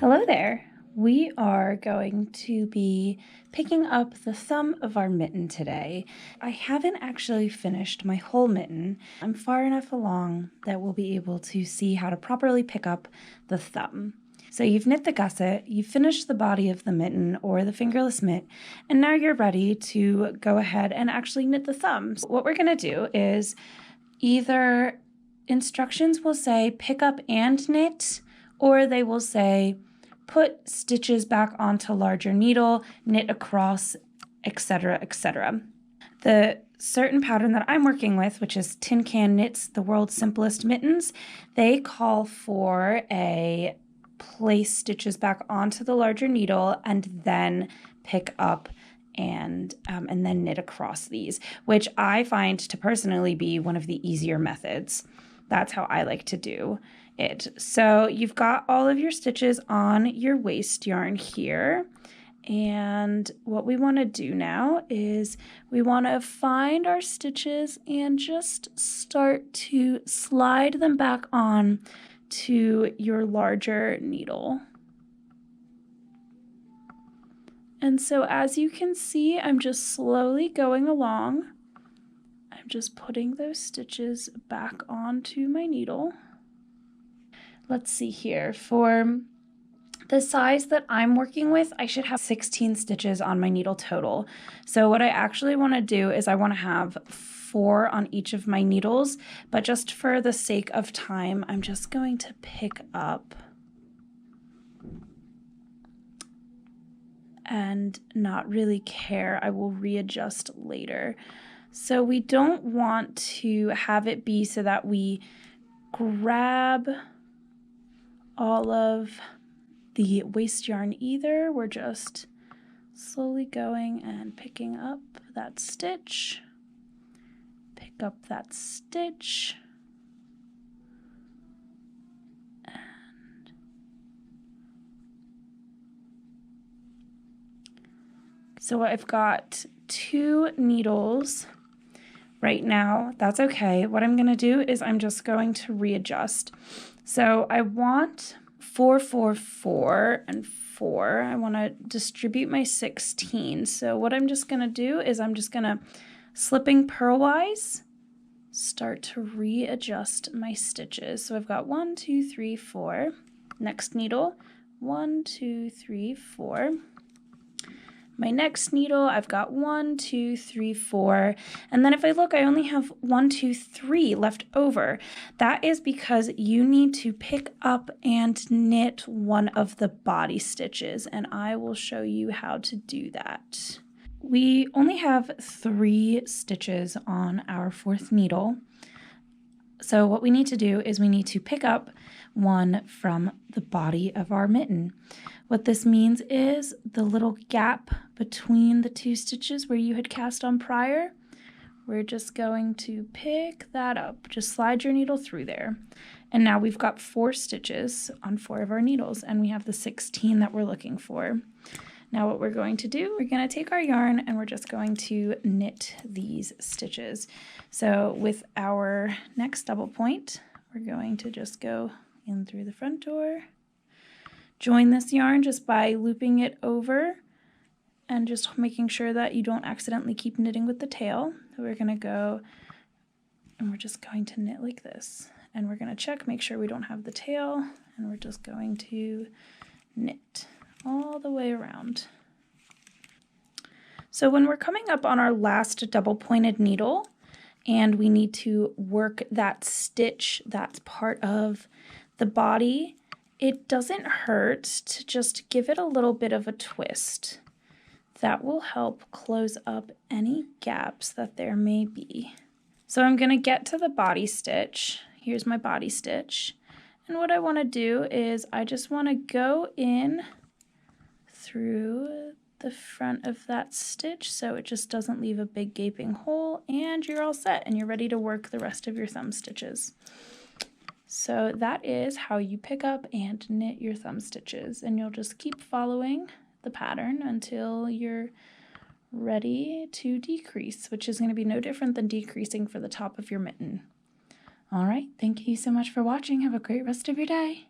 Hello there. We are going to be picking up the thumb of our mitten today. I haven't actually finished my whole mitten. I'm far enough along that we'll be able to see how to properly pick up the thumb. So you've knit the gusset, you've finished the body of the mitten or the fingerless mitt, and now you're ready to go ahead and actually knit the thumb. So what we're going to do is either instructions will say pick up and knit, or they will say put stitches back onto larger needle, knit across, etc., etc. The certain pattern that I'm working with, which is Tin Can Knits, the world's simplest mittens, they call for a place stitches back onto the larger needle and then pick up and then knit across these, which I find to personally be one of the easier methods. That's how I like to do it. So you've got all of your stitches on your waist yarn here. And what we want to do now is we want to find our stitches and just start to slide them back on to your larger needle. And so as you can see, I'm just slowly going along. I'm just putting those stitches back onto my needle. Let's see here. For the size that I'm working with, I should have 16 stitches on my needle total. So what I actually want to do is I want to have 4 on each of my needles, but just for the sake of time, I'm just going to pick up and not really care. I will readjust later. So we don't want to have it be so that we grab all of the waist yarn either. We're just slowly going and picking up that stitch, pick up that stitch, and so I've got 2 needles right now. That's okay. What I'm going to do is I'm just going to readjust. So I want 4, 4, 4, and 4. I want to distribute my 16. So what I'm just going to do is I'm just going to, slipping purlwise, start to readjust my stitches. So I've got 1, 2, 3, 4. Next needle, 1, 2, 3, 4. My next needle, I've got 1, 2, 3, 4, and then if I look, I only have 1, 2, 3 left over. That is because you need to pick up and knit one of the body stitches, and I will show you how to do that. We only have 3 stitches on our 4th needle. So what we need to do is we need to pick up one from the body of our mitten. What this means is the little gap between the 2 stitches where you had cast on prior, we're just going to pick that up. Just slide your needle through there. And now we've got 4 stitches on 4 of our needles, and we have the 16 that we're looking for. Now what we're going to do, we're going to take our yarn and we're just going to knit these stitches. So with our next double point, we're going to just go in through the front door, join this yarn just by looping it over and just making sure that you don't accidentally keep knitting with the tail. So we're going to go and we're just going to knit like this. And we're going to check, make sure we don't have the tail, and we're just going to knit all the way around. So when we're coming up on our last double pointed needle and we need to work that stitch that's part of the body, it doesn't hurt to just give it a little bit of a twist. That will help close up any gaps that there may be. So I'm going to get to the body stitch. Here's my body stitch. And what I want to do is I just want to go in through the front of that stitch so it just doesn't leave a big gaping hole, and you're all set and you're ready to work the rest of your thumb stitches. So that is how you pick up and knit your thumb stitches, and you'll just keep following the pattern until you're ready to decrease, which is going to be no different than decreasing for the top of your mitten. All right, thank you so much for watching. Have a great rest of your day.